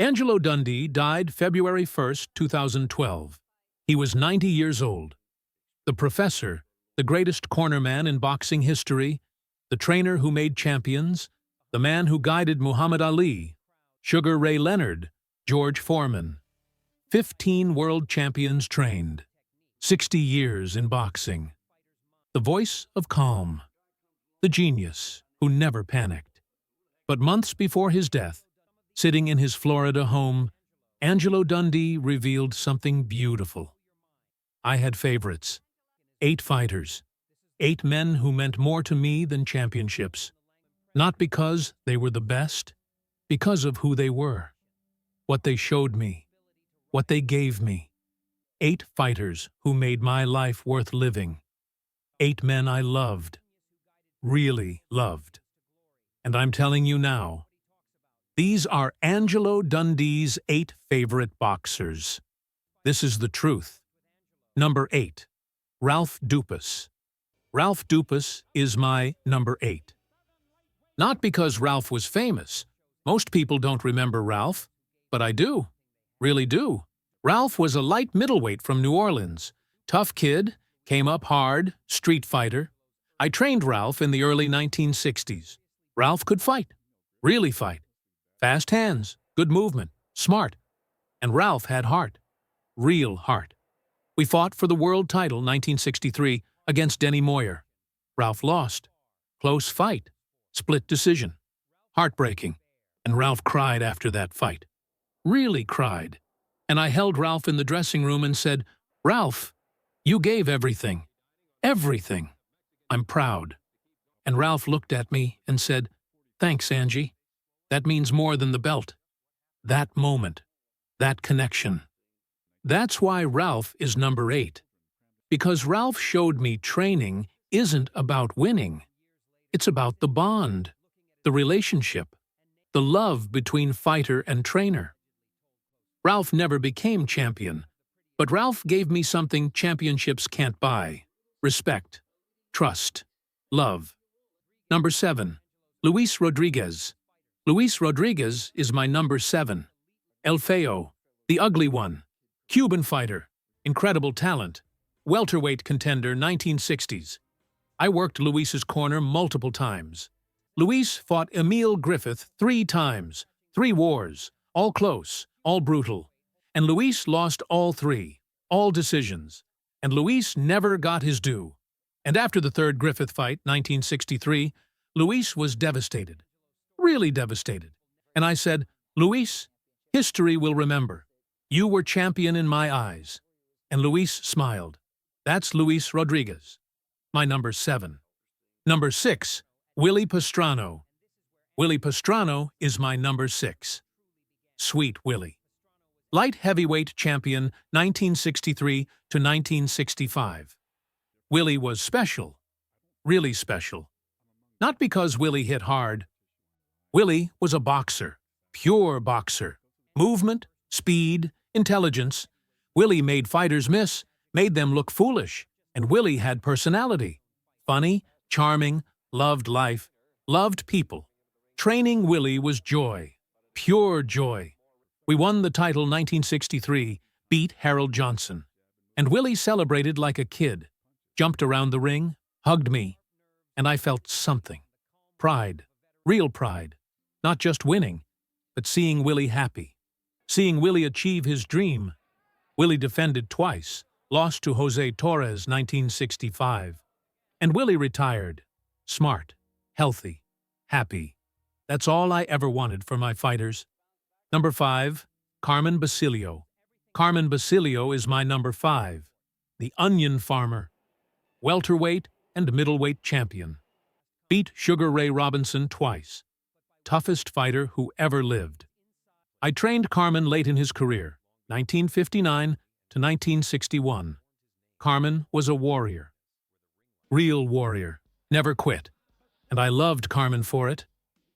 Angelo Dundee died February 1st, 2012. He was 90 years old. The professor, the greatest cornerman in boxing history, the trainer who made champions, the man who guided Muhammad Ali, Sugar Ray Leonard, George Foreman. 15 world champions trained. 60 years in boxing. The voice of calm. The genius who never panicked. But months before his death, sitting in his Florida home, Angelo Dundee revealed something beautiful. I had favorites. 8 fighters. 8 men who meant more to me than championships. Not because they were the best, because of who they were. What they showed me. What they gave me. 8 fighters who made my life worth living. 8 men I loved. Really loved. And I'm telling you now, these are Angelo Dundee's 8 favorite boxers. This is the truth. Number 8. Ralph Dupus. Ralph Dupus is my number 8. Not because Ralph was famous. Most people don't remember Ralph, but I do. Really do. Ralph was a light middleweight from New Orleans. Tough kid, came up hard, street fighter. I trained Ralph in the early 1960s. Ralph could fight. Really fight. Fast hands, good movement, smart. And Ralph had heart. Real heart. We fought for the world title 1963 against Denny Moyer. Ralph lost. Close fight. Split decision. Heartbreaking. And Ralph cried after that fight. Really cried. And I held Ralph in the dressing room and said, "Ralph, you gave everything. Everything. I'm proud." And Ralph looked at me and said, "Thanks, Angie. That means more than the belt." That moment. That connection. That's why Ralph is number 8. Because Ralph showed me training isn't about winning. It's about the bond, the relationship, the love between fighter and trainer. Ralph never became champion, but Ralph gave me something championships can't buy: respect, trust, love. Number 7. Luis Rodriguez. Luis Rodriguez is my number 7. El Feo, the ugly one, Cuban fighter, incredible talent, welterweight contender 1960s. I worked Luis's corner multiple times. Luis fought Emil Griffith 3 times, 3 wars, all close, all brutal. And Luis lost all 3, all decisions. And Luis never got his due. And after the 3rd Griffith fight, 1963, Luis was devastated. Really devastated. And I said, "Luis, history will remember. You were champion in my eyes." And Luis smiled. That's Luis Rodriguez. My number 7. Number 6. Willie Pastano. Willie Pastano is my number 6. Sweet Willie. Light heavyweight champion 1963 to 1965. Willie was special. Really special. Not because Willie hit hard. Willie was a boxer. Pure boxer. Movement, speed, intelligence. Willie made fighters miss, made them look foolish. And Willie had personality. Funny, charming, loved life, loved people. Training Willie was joy. Pure joy. We won the title 1963, beat Harold Johnson. And Willie celebrated like a kid. Jumped around the ring, hugged me. And I felt something. Pride. Real pride. Not just winning, but seeing Willie happy. Seeing Willie achieve his dream. Willie defended twice. Lost to Jose Torres 1965. And Willie retired. Smart, healthy, happy. That's all I ever wanted for my fighters. Number 5. Carmen Basilio. Carmen Basilio is my number 5. The onion farmer. Welterweight and middleweight champion. Beat Sugar Ray Robinson twice. Toughest fighter who ever lived. I trained Carmen late in his career, 1959 to 1961. Carmen was a warrior. Real warrior. Never quit. And I loved Carmen for it.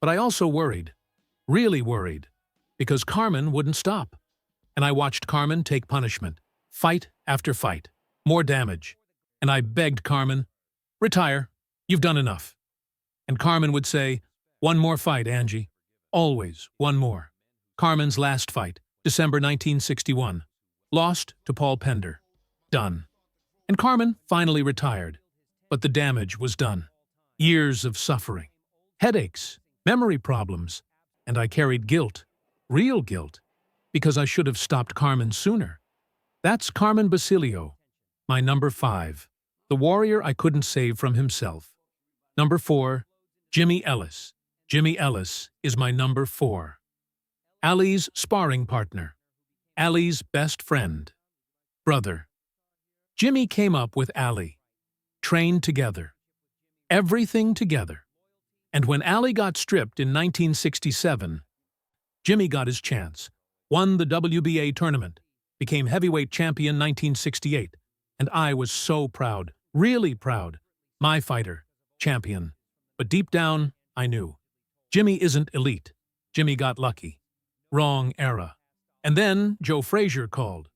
But I also worried. Really worried. Because Carmen wouldn't stop. And I watched Carmen take punishment. Fight after fight. More damage. And I begged Carmen, "Retire. You've done enough." And Carmen would say, "One more fight, Angie. Always one more." Carmen's last fight, December 1961. Lost to Paul Pender. Done. And Carmen finally retired. But the damage was done. Years of suffering. Headaches. Memory problems. And I carried guilt. Real guilt. Because I should have stopped Carmen sooner. That's Carmen Basilio. My number 5. The warrior I couldn't save from himself. Number 4. Jimmy Ellis. Jimmy Ellis is my number 4. Ali's sparring partner. Ali's best friend. Brother. Jimmy came up with Ali. Trained together. Everything together. And when Ali got stripped in 1967, Jimmy got his chance. Won the WBA tournament. Became heavyweight champion 1968. And I was so proud. Really proud. My fighter. Champion. But deep down, I knew. Jimmy isn't elite. Jimmy got lucky. Wrong era. And then Joe Frazier called.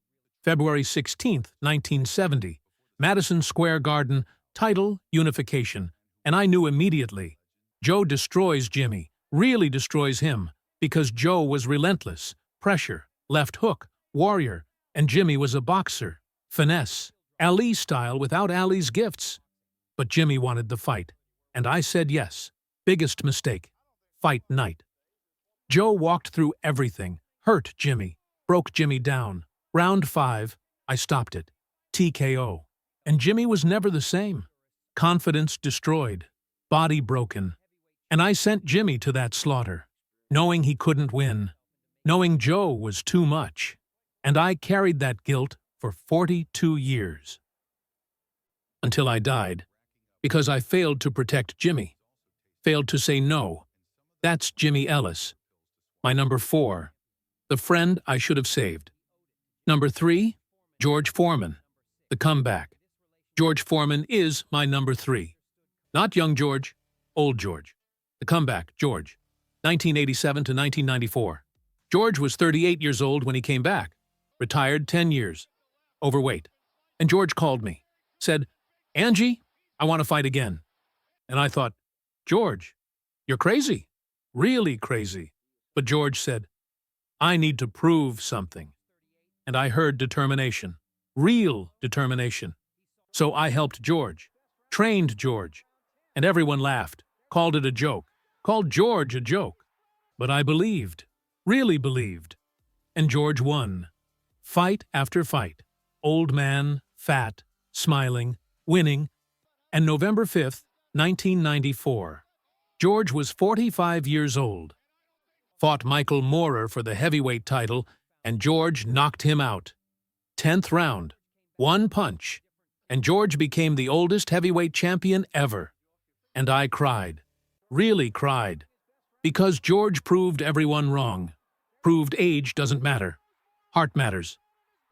February 16, 1970. Madison Square Garden, title unification. And I knew immediately. Joe destroys Jimmy, really destroys him, because Joe was relentless, pressure, left hook, warrior, and Jimmy was a boxer, finesse, Ali style without Ali's gifts. But Jimmy wanted the fight, and I said yes. Biggest mistake. Fight night. Joe walked through everything, hurt Jimmy, broke Jimmy down. Round 5, I stopped it. TKO. And Jimmy was never the same. Confidence destroyed. Body broken. And I sent Jimmy to that slaughter, knowing he couldn't win, knowing Joe was too much. And I carried that guilt for 42 years. Until I died, because I failed to protect Jimmy. Failed to say no. That's Jimmy Ellis. My number 4, the friend I should have saved. Number 3, George Foreman, the comeback. George Foreman is my number 3. Not young George, old George. The comeback, George. 1987 to 1994. George was 38 years old when he came back. Retired 10 years. Overweight. And George called me. Said, "Angie, I want to fight again." And I thought, "George, you're crazy. Really crazy." But George said, "I need to prove something." And I heard determination. Real determination. So I helped George. Trained George. And everyone laughed. Called it a joke. Called George a joke. But I believed. Really believed. And George won. Fight after fight. Old man, fat, smiling, winning. And November 5th, 1994. George was 45 years old. Fought Michael Moorer for the heavyweight title, and George knocked him out. 10th round. 1 punch. And George became the oldest heavyweight champion ever. And I cried. Really cried. Because George proved everyone wrong. Proved age doesn't matter. Heart matters.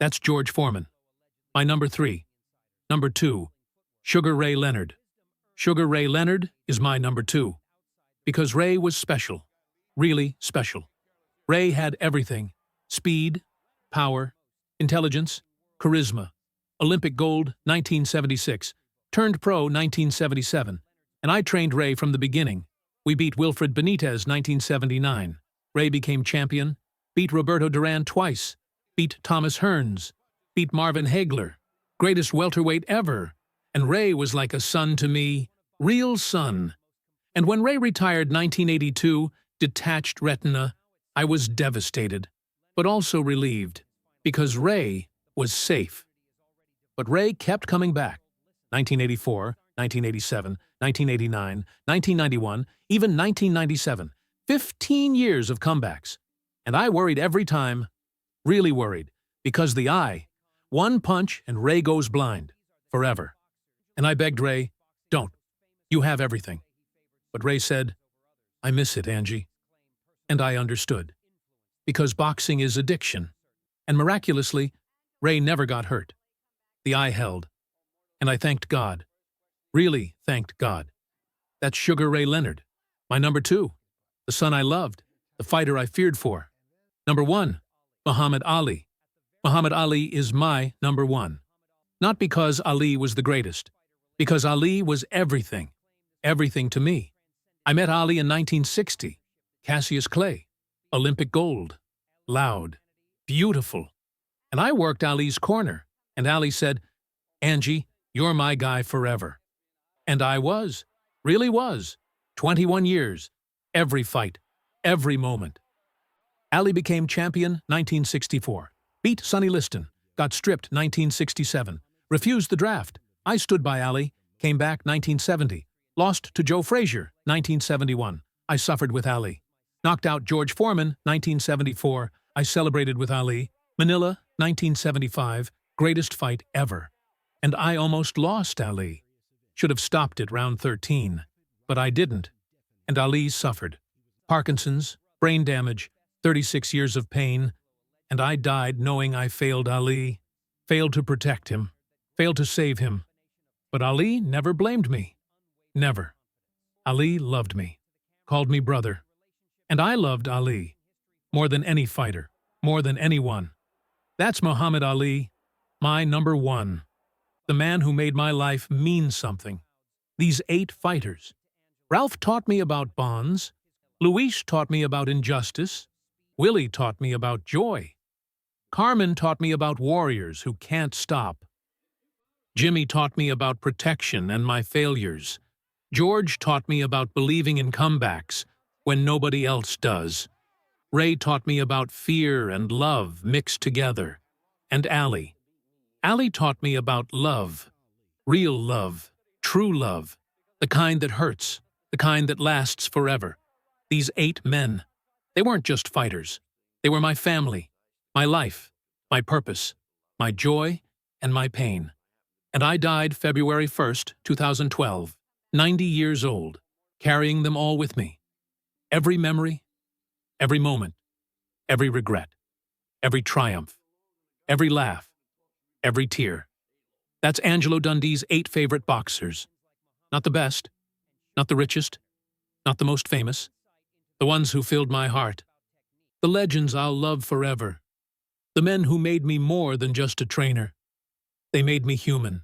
That's George Foreman. My number 3. Number 2. Sugar Ray Leonard. Sugar Ray Leonard is my number 2. Because Ray was special. Really special. Ray had everything. Speed, power, intelligence, charisma. Olympic gold, 1976. Turned pro, 1977. And I trained Ray from the beginning. We beat Wilfred Benitez, 1979. Ray became champion. Beat Roberto Duran twice. Beat Thomas Hearns. Beat Marvin Hagler. Greatest welterweight ever. And Ray was like a son to me. Real son. And when Ray retired 1982, detached retina, I was devastated, but also relieved, because Ray was safe. But Ray kept coming back. 1984, 1987, 1989, 1991, even 1997. 15 years of comebacks. And I worried every time, really worried, because the eye, 1 punch and Ray goes blind, forever. And I begged Ray, "Don't. You have everything." But Ray said, "I miss it, Angie." And I understood. Because boxing is addiction. And miraculously, Ray never got hurt. The eye held. And I thanked God. Really thanked God. That's Sugar Ray Leonard. My number 2. The son I loved. The fighter I feared for. Number 1. Muhammad Ali. Muhammad Ali is my number 1. Not because Ali was the greatest. Because Ali was everything. Everything to me. I met Ali in 1960. Cassius Clay. Olympic gold. loud, beautiful. And I worked Ali's corner, and Ali said, "Angie, you're my guy forever." And I was, really was, 21 years, every fight, every moment. Ali became champion 1964, beat Sonny Liston, got stripped 1967, refused the draft. I stood by Ali, came back 1970, lost to Joe Frazier 1971. I suffered with Ali. Knocked out George Foreman 1974. I celebrated with Ali. Manila 1975, greatest fight ever. And I almost lost Ali. Should have stopped at round 13, but I didn't. And Ali suffered. Parkinson's, brain damage, 36 years of pain, and I died knowing I failed Ali, failed to protect him, failed to save him. But Ali never blamed me. Never. Ali loved me, called me brother. And I loved Ali, more than any fighter, more than anyone. That's Muhammad Ali, my number one. The man who made my life mean something. These 8 fighters. Ralph taught me about bonds. Luis taught me about injustice. Willie taught me about joy. Carmen taught me about warriors who can't stop. Jimmy taught me about protection and my failures. George taught me about believing in comebacks when nobody else does. Ray taught me about fear and love mixed together. And Ali taught me about love, real love, true love, the kind that hurts, the kind that lasts forever. These 8 men, they weren't just fighters. They were my family, my life, my purpose, my joy, and my pain. And I died February 1st, 2012, 90 years old, carrying them all with me. Every memory, every moment, every regret, every triumph, every laugh, every tear. That's Angelo Dundee's 8 favorite boxers. Not the best, not the richest, not the most famous. The ones who filled my heart. The legends I'll love forever. The men who made me more than just a trainer. They made me human.